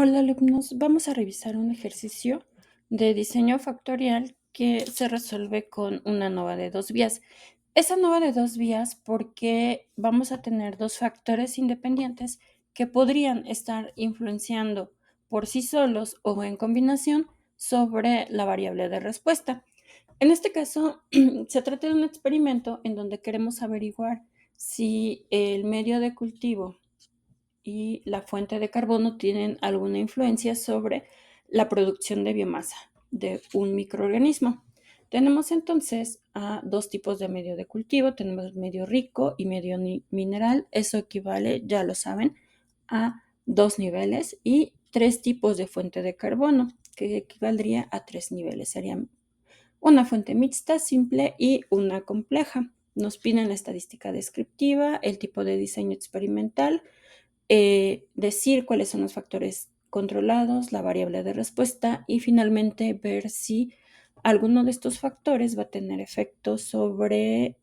Hola alumnos, vamos a revisar un ejercicio de diseño factorial que se resuelve con una ANOVA de dos vías. Esa ANOVA de dos vías porque vamos a tener dos factores independientes que podrían estar influenciando por sí solos o en combinación sobre la variable de respuesta. En este caso, se trata de un experimento en donde queremos averiguar si el medio de cultivo y la fuente de carbono tienen alguna influencia sobre la producción de biomasa de un microorganismo. Tenemos entonces a dos tipos de medio de cultivo, tenemos medio rico y medio mineral, eso equivale, ya lo saben, a dos niveles y tres tipos de fuente de carbono, que equivaldría a tres niveles, serían una fuente mixta, simple y una compleja. Nos piden la estadística descriptiva, el tipo de diseño experimental, decir cuáles son los factores controlados, la variable de respuesta y finalmente ver si alguno de estos factores va a tener efecto sobre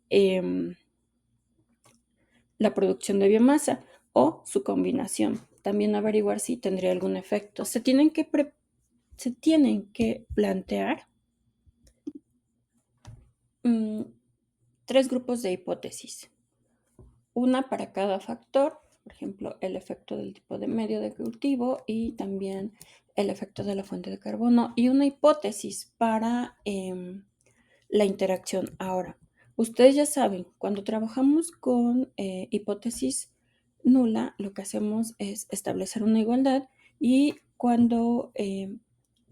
la producción de biomasa o su combinación. También averiguar si tendría algún efecto. Se tienen que plantear tres grupos de hipótesis. Una para cada factor, por ejemplo, el efecto del tipo de medio de cultivo y también el efecto de la fuente de carbono y una hipótesis para la interacción. Ahora, ustedes ya saben, cuando trabajamos con hipótesis nula, lo que hacemos es establecer una igualdad y cuando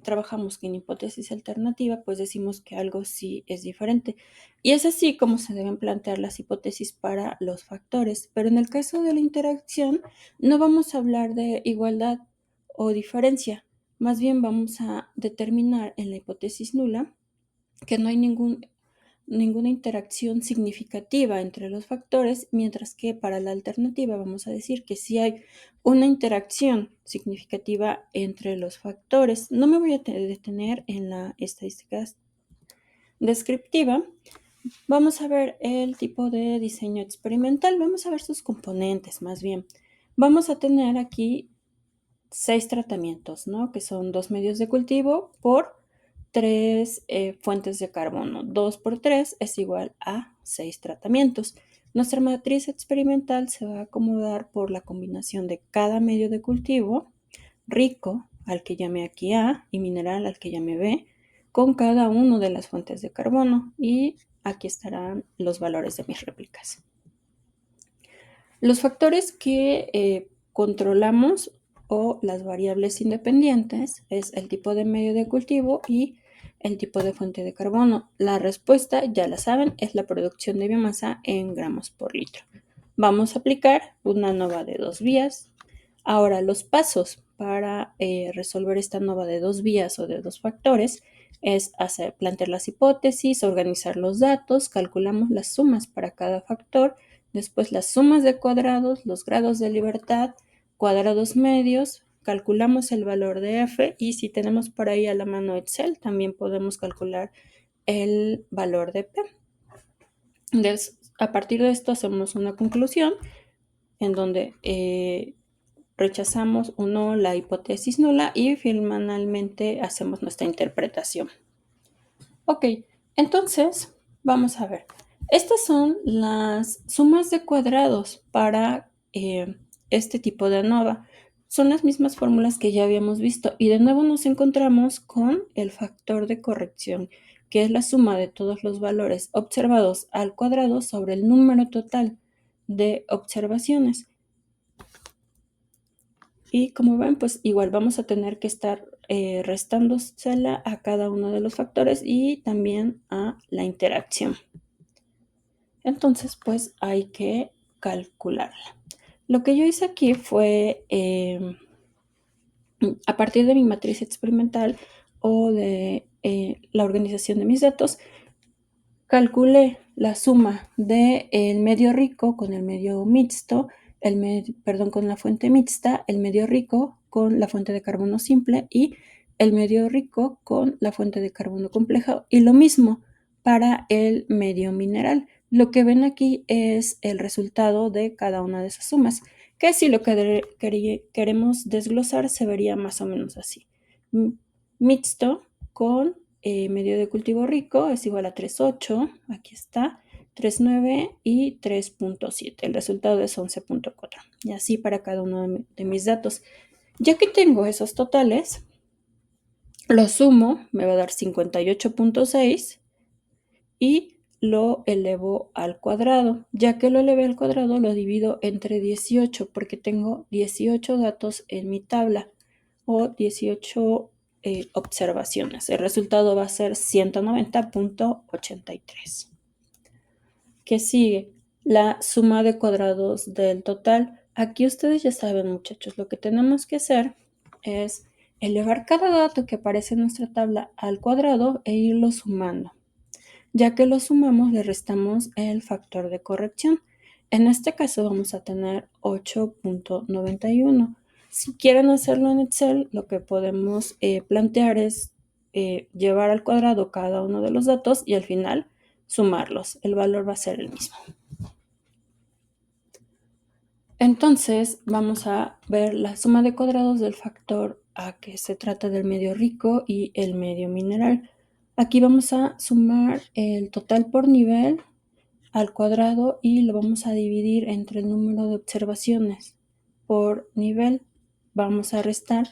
trabajamos con hipótesis alternativa, pues decimos que algo sí es diferente. Y es así como se deben plantear las hipótesis para los factores. Pero en el caso de la interacción, no vamos a hablar de igualdad o diferencia. Más bien vamos a determinar en la hipótesis nula que no hay ninguna interacción significativa entre los factores, mientras que para la alternativa vamos a decir que sí hay una interacción significativa entre los factores. No me voy a detener en la estadística descriptiva. Vamos a ver el tipo de diseño experimental, vamos a ver sus componentes más bien. Vamos a tener aquí 6 tratamientos, ¿no? Que son 2 medios de cultivo por 3 fuentes de carbono. 2 por 3 es igual a 6 tratamientos. Nuestra matriz experimental se va a acomodar por la combinación de cada medio de cultivo, rico, al que llame aquí A, y mineral, al que llame B, con cada uno de las fuentes de carbono. Y aquí estarán los valores de mis réplicas. Los factores que controlamos o las variables independientes es el tipo de medio de cultivo y el tipo de fuente de carbono. La respuesta, ya la saben, es la producción de biomasa en gramos por litro. Vamos a aplicar una ANOVA de dos vías. Ahora, los pasos para resolver esta ANOVA de dos vías o de dos factores es plantear las hipótesis, organizar los datos, calculamos las sumas para cada factor, después las sumas de cuadrados, los grados de libertad, cuadrados medios, calculamos el valor de f y si tenemos por ahí a la mano Excel, también podemos calcular el valor de p. A partir de esto hacemos una conclusión en donde rechazamos o no la hipótesis nula y finalmente hacemos nuestra interpretación. Ok, entonces vamos a ver. Estas son las sumas de cuadrados para este tipo de ANOVA. Son las mismas fórmulas que ya habíamos visto y de nuevo nos encontramos con el factor de corrección, que es la suma de todos los valores observados al cuadrado sobre el número total de observaciones. Y como ven, pues igual vamos a tener que estar restándosela a cada uno de los factores y también a la interacción. Entonces, pues hay que calcularla. Lo que yo hice aquí fue, a partir de mi matriz experimental o de la organización de mis datos, calculé la suma del medio rico con el medio mixto, con la fuente mixta, el medio rico con la fuente de carbono simple y el medio rico con la fuente de carbono compleja. Y lo mismo para el medio mineral. Lo que ven aquí es el resultado de cada una de esas sumas, que si lo queremos desglosar se vería más o menos así. Mixto con medio de cultivo rico es igual a 3,8, aquí está, 3,9 y 3,7. El resultado es 11,4. Y así para cada uno de mis datos. Ya que tengo esos totales, lo sumo, me va a dar 58,6 y lo elevo al cuadrado. Ya que lo elevé al cuadrado, lo divido entre 18 porque tengo 18 datos en mi tabla o 18 observaciones. El resultado va a ser 190,83. ¿Qué sigue? La suma de cuadrados del total. Aquí ustedes ya saben, muchachos, lo que tenemos que hacer es elevar cada dato que aparece en nuestra tabla al cuadrado e irlo sumando. Ya que lo sumamos, le restamos el factor de corrección. En este caso vamos a tener 8,91. Si quieren hacerlo en Excel, lo que podemos plantear es llevar al cuadrado cada uno de los datos y al final sumarlos. El valor va a ser el mismo. Entonces vamos a ver la suma de cuadrados del factor A, que se trata del medio rico y el medio mineral. Aquí vamos a sumar el total por nivel al cuadrado y lo vamos a dividir entre el número de observaciones por nivel. Vamos a restar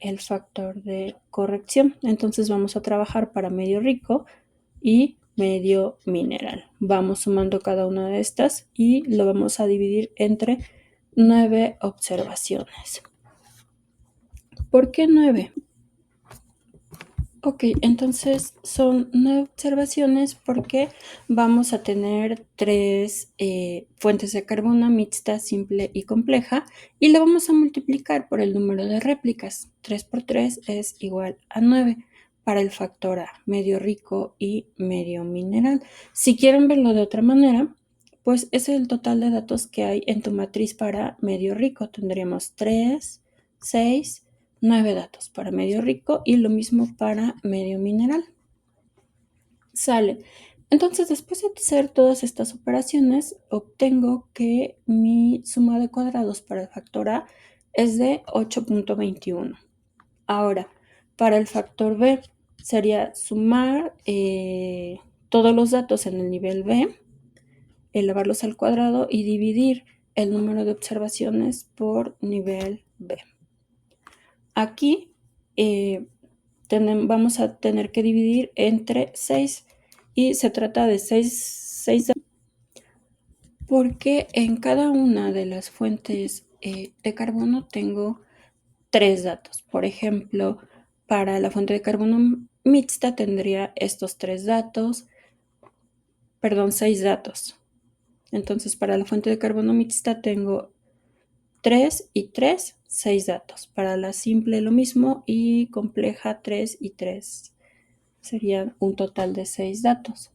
el factor de corrección. Entonces vamos a trabajar para medio rico y medio mineral. Vamos sumando cada una de estas y lo vamos a dividir entre 9 observaciones. ¿Por qué 9? Ok, entonces son 9 observaciones porque vamos a tener 3 fuentes de carbono mixta, simple y compleja y lo vamos a multiplicar por el número de réplicas. 3 por 3 es igual a 9 para el factor A, medio rico y medio mineral. Si quieren verlo de otra manera, pues es el total de datos que hay en tu matriz para medio rico. Tendríamos 3, 6, 9 datos para medio rico y lo mismo para medio mineral. Sale. Entonces, después de hacer todas estas operaciones, obtengo que mi suma de cuadrados para el factor A es de 8,21. Ahora, para el factor B sería sumar todos los datos en el nivel B, elevarlos al cuadrado y dividir el número de observaciones por nivel B. Aquí vamos a tener que dividir entre 6 y se trata de 6 porque en cada una de las fuentes de carbono tengo 3 datos. Por ejemplo, para la fuente de carbono mixta tendría estos 3 datos, perdón, 6 datos. Entonces, para la fuente de carbono mixta tengo 3 y 3, 6 datos. Para la simple lo mismo y compleja 3 y 3. Serían un total de 6 datos.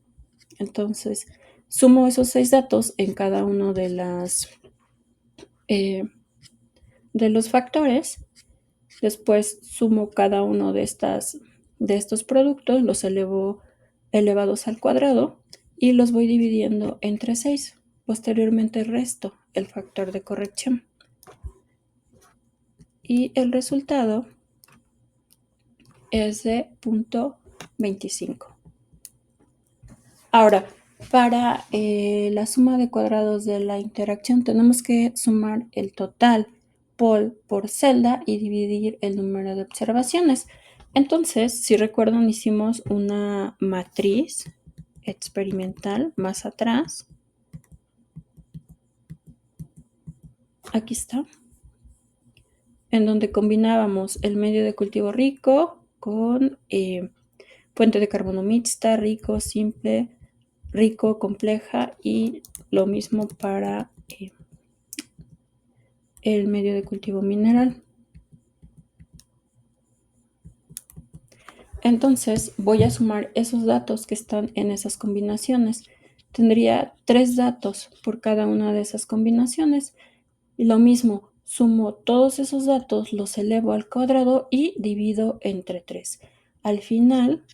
Entonces, sumo esos 6 datos en cada uno de los factores. Después sumo cada uno de estos productos, los elevo elevados al cuadrado y los voy dividiendo entre 6. Posteriormente resto el factor de corrección. Y el resultado es de 0,25. Ahora, para la suma de cuadrados de la interacción tenemos que sumar el total por celda y dividir el número de observaciones. Entonces, si recuerdan, hicimos una matriz experimental más atrás. Aquí está. En donde combinábamos el medio de cultivo rico con fuente de carbono mixta, rico, simple, rico, compleja y lo mismo para el medio de cultivo mineral. Entonces voy a sumar esos datos que están en esas combinaciones. Tendría 3 datos por cada una de esas combinaciones. Y lo mismo, sumo todos esos datos, los elevo al cuadrado y divido entre 3. Al final,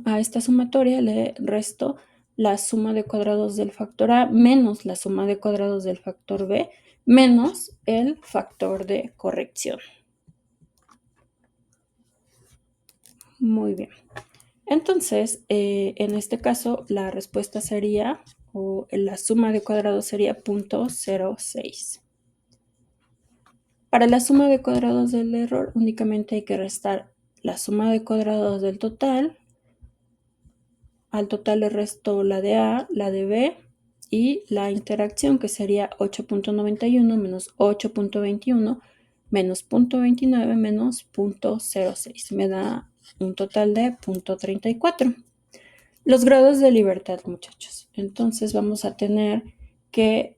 a esta sumatoria le resto la suma de cuadrados del factor A menos la suma de cuadrados del factor B menos el factor de corrección. Muy bien. Entonces, en este caso, la respuesta sería, o la suma de cuadrados sería 0.06. Para la suma de cuadrados del error, únicamente hay que restar la suma de cuadrados del total. Al total le resto la de A, la de B y la interacción, que sería 8.91 menos 8.21 menos 0.29 menos 0.06. Me da un total de 0.34. Los grados de libertad, muchachos. Entonces vamos a tener que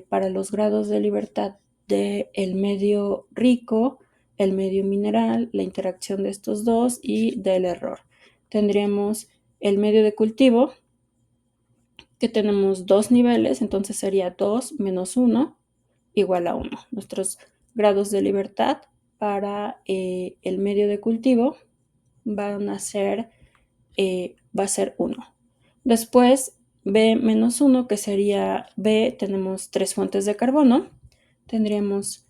para los grados de libertad del medio rico, el medio mineral, la interacción de estos dos y del error. Tendríamos el medio de cultivo, que tenemos dos niveles, entonces sería 2 menos 1 igual a 1. Nuestros grados de libertad para el medio de cultivo van a ser va a ser 1. Después, B menos 1, que sería B, tenemos 3 fuentes de carbono. Tendríamos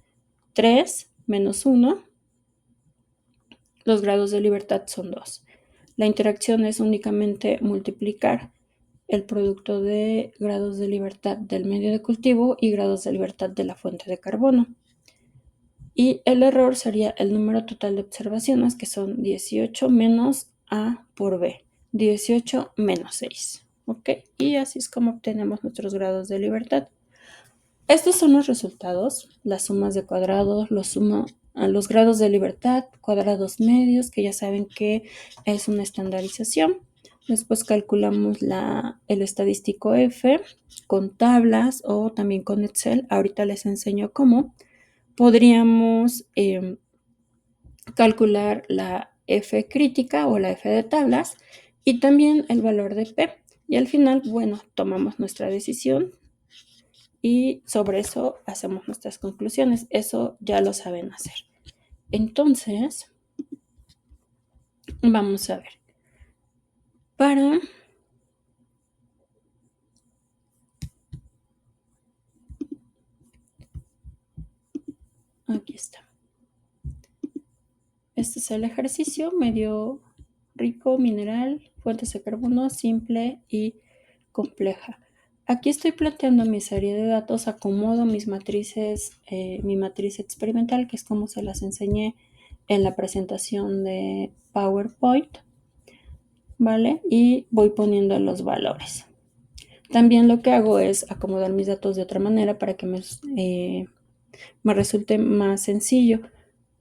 3 menos 1. Los grados de libertad son 2. La interacción es únicamente multiplicar el producto de grados de libertad del medio de cultivo y grados de libertad de la fuente de carbono. Y el error sería el número total de observaciones, que son 18 menos A por B. 18 menos 6. ¿Ok? Y así es como obtenemos nuestros grados de libertad. Estos son los resultados, las sumas de cuadrados, los grados de libertad, cuadrados medios, que ya saben que es una estandarización. Después calculamos el estadístico F con tablas o también con Excel. Ahorita les enseño cómo. Podríamos calcular la F crítica o la F de tablas y también el valor de P. Y al final, bueno, tomamos nuestra decisión y sobre eso hacemos nuestras conclusiones. Eso ya lo saben hacer. Entonces, vamos a ver. Aquí está. Este es el ejercicio, medio rico, mineral, fuentes de carbono, simple y compleja. Aquí estoy planteando mi serie de datos, acomodo mis matrices, mi matriz experimental, que es como se las enseñé en la presentación de PowerPoint, ¿vale? Y voy poniendo los valores. También lo que hago es acomodar mis datos de otra manera para que me resulte más sencillo.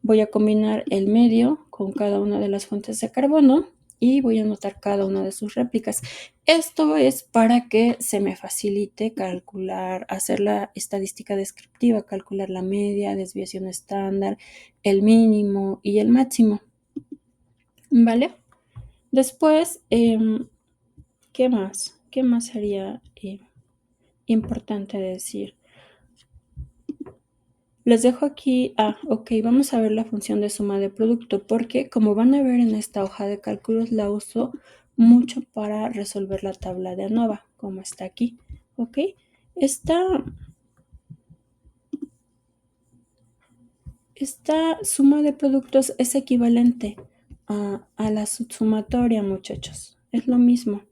Voy a combinar el medio con cada una de las fuentes de carbono y voy a anotar cada una de sus réplicas. Esto es para que se me facilite calcular, hacer la estadística descriptiva, calcular la media, desviación estándar, el mínimo y el máximo. ¿Vale? Después, ¿qué más? ¿Qué más sería importante decir? Les dejo aquí, ok, vamos a ver la función de suma de producto, porque como van a ver en esta hoja de cálculos, la uso mucho para resolver la tabla de ANOVA, como está aquí, ok. Esta suma de productos es equivalente a la subsumatoria, muchachos, es lo mismo,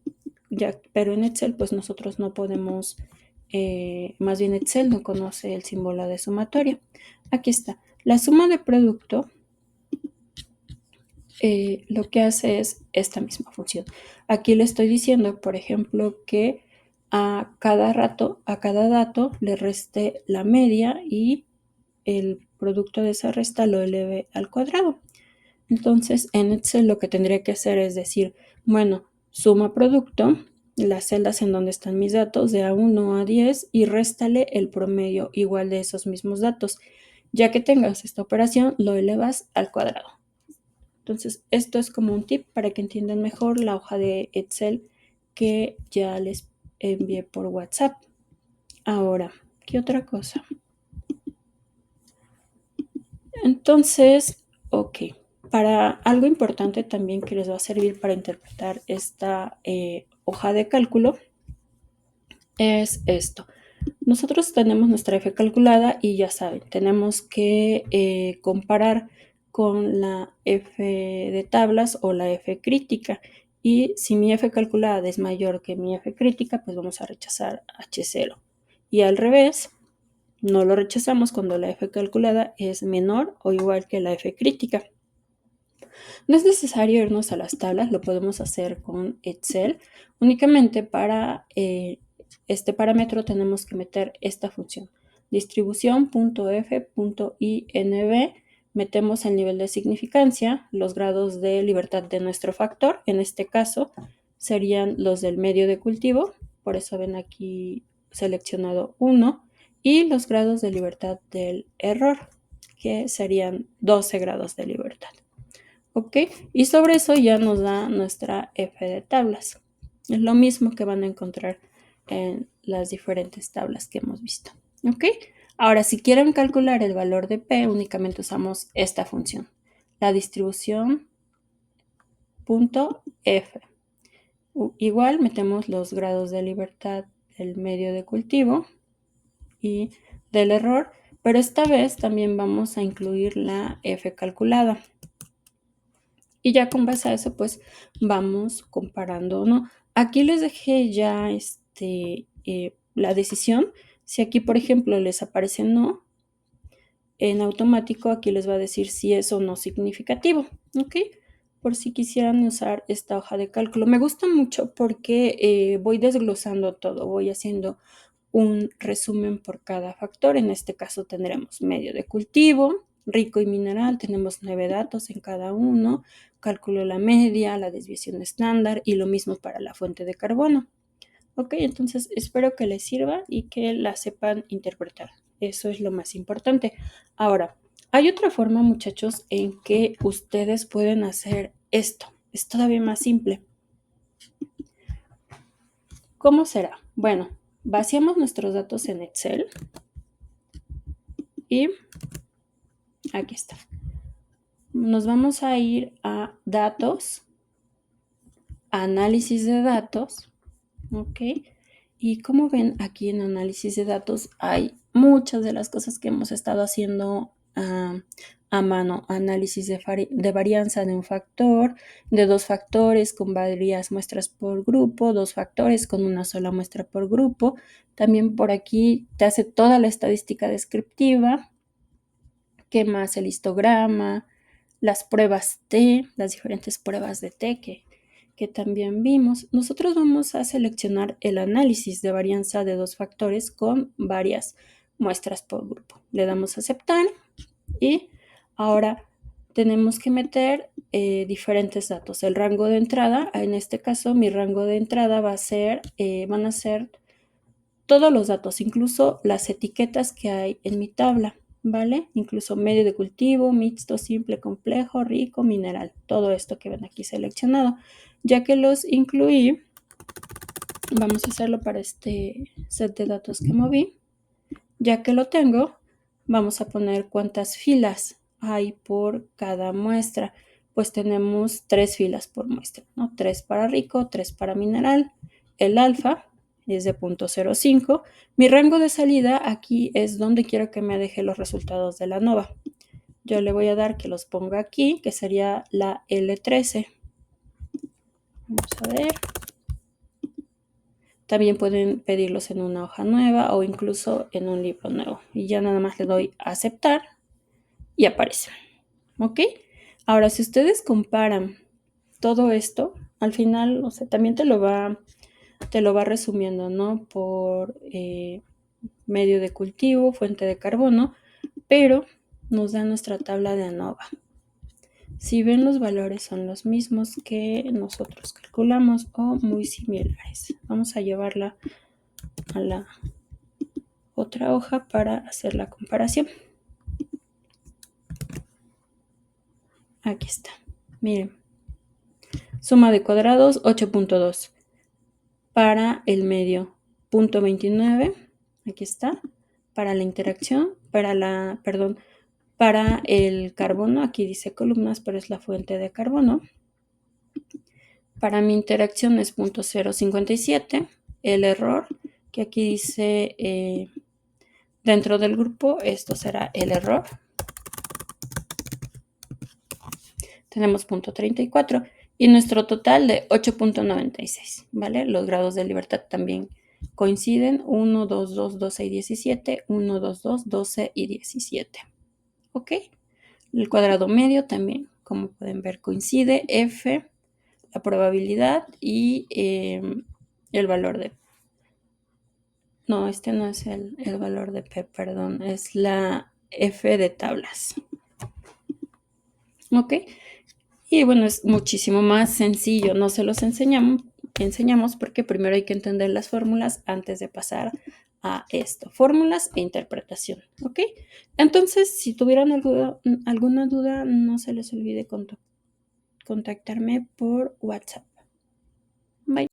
ya, pero en Excel pues nosotros no podemos, más bien Excel no conoce el símbolo de sumatoria. Aquí está, la suma de producto lo que hace es esta misma función. Aquí le estoy diciendo, por ejemplo, que a cada dato le reste la media y el producto de esa resta lo eleve al cuadrado. Entonces, en Excel lo que tendría que hacer es decir, bueno, suma producto, las celdas en donde están mis datos de A1 a 10 y réstale el promedio igual de esos mismos datos. Ya que tengas esta operación, lo elevas al cuadrado. Entonces, esto es como un tip para que entiendan mejor la hoja de Excel que ya les envié por WhatsApp. Ahora, ¿qué otra cosa? Entonces, ok, para algo importante también que les va a servir para interpretar esta hoja de cálculo es esto. nosotros tenemos nuestra F calculada y ya saben, tenemos que comparar con la F de tablas o la F crítica. Y si mi F calculada es mayor que mi F crítica, pues vamos a rechazar H0. Y al revés, no lo rechazamos cuando la F calculada es menor o igual que la F crítica. No es necesario irnos a las tablas, lo podemos hacer con Excel. Únicamente para este parámetro tenemos que meter esta función. Distribución.f.inv, metemos el nivel de significancia, los grados de libertad de nuestro factor, en este caso serían los del medio de cultivo, por eso ven aquí seleccionado 1, y los grados de libertad del error, que serían 12 grados de libertad. ¿Ok? Y sobre eso ya nos da nuestra F de tablas. Es lo mismo que van a encontrar en las diferentes tablas que hemos visto. ¿Ok? Ahora, si quieren calcular el valor de P, únicamente usamos esta función, la distribución .f. Igual metemos los grados de libertad del medio de cultivo y del error, pero esta vez también vamos a incluir la F calculada. Y ya con base a eso, pues vamos comparando, ¿no? Aquí les dejé ya la decisión. Si aquí, por ejemplo, les aparece no, en automático aquí les va a decir si es o no significativo, ¿ok? Por si quisieran usar esta hoja de cálculo. Me gusta mucho porque voy desglosando todo, voy haciendo un resumen por cada factor. En este caso tendremos medio de cultivo, rico y mineral, tenemos 9 datos en cada uno, cálculo la media, la desviación estándar y lo mismo para la fuente de carbono. Ok, entonces espero que les sirva y que la sepan interpretar. Eso es lo más importante. Ahora, hay otra forma, muchachos, en que ustedes pueden hacer esto. Es todavía más simple. ¿Cómo será? Bueno, vaciamos nuestros datos en Excel y aquí está. Nos vamos a ir a datos, análisis de datos, ¿ok? Y como ven, aquí en análisis de datos hay muchas de las cosas que hemos estado haciendo a mano. Análisis de varianza de un factor, de 2 factores con varias muestras por grupo, 2 factores con una sola muestra por grupo. También por aquí te hace toda la estadística descriptiva. ¿Qué más? El histograma, las pruebas T, las diferentes pruebas de T que también vimos. Nosotros vamos a seleccionar el análisis de varianza de 2 factores con varias muestras por grupo. Le damos a aceptar y ahora tenemos que meter diferentes datos. El rango de entrada, en este caso mi rango de entrada va a ser, van a ser todos los datos, incluso las etiquetas que hay en mi tabla, ¿vale? Incluso medio de cultivo, mixto, simple, complejo, rico, mineral. Todo esto que ven aquí seleccionado. Ya que los incluí, vamos a hacerlo para este set de datos que moví. Ya que lo tengo, vamos a poner cuántas filas hay por cada muestra. Pues tenemos 3 filas por muestra, ¿no? 3 para rico, 3 para mineral. El alfa es de 0.05. Mi rango de salida aquí es donde quiero que me deje los resultados de la ANOVA. Yo le voy a dar que los ponga aquí, que sería la L13. Vamos a ver. También pueden pedirlos en una hoja nueva o incluso en un libro nuevo. Y ya nada más le doy a aceptar y aparece. ¿Ok? Ahora, si ustedes comparan todo esto, al final, o sea, también te lo va resumiendo, ¿no? Por medio de cultivo, fuente de carbono, pero nos da nuestra tabla de ANOVA. Si ven, los valores son los mismos que nosotros calculamos o muy similares. Vamos a llevarla a la otra hoja para hacer la comparación. Aquí está. Miren. Suma de cuadrados 8.2. Para el medio, 0.29. Aquí está. Para la interacción, para el carbono, aquí dice columnas, pero es la fuente de carbono. Para mi interacción es 0.057. El error, que aquí dice Dentro del grupo, esto será el error. Tenemos punto 34 y nuestro total de 8.96, ¿vale? Los grados de libertad también coinciden, 1, 2, 2, 12 y 17, 1, 2, 2, 12 y 17, ¿ok? El cuadrado medio también, como pueden ver, coincide, F, la probabilidad y el valor de... No, este no es el valor de P, perdón, es la F de tablas, ¿ok? Y bueno, es muchísimo más sencillo, no se los enseñamos porque primero hay que entender las fórmulas antes de pasar a esto, fórmulas e interpretación, ¿ok? Entonces, si tuvieran alguna duda, no se les olvide contactarme por WhatsApp.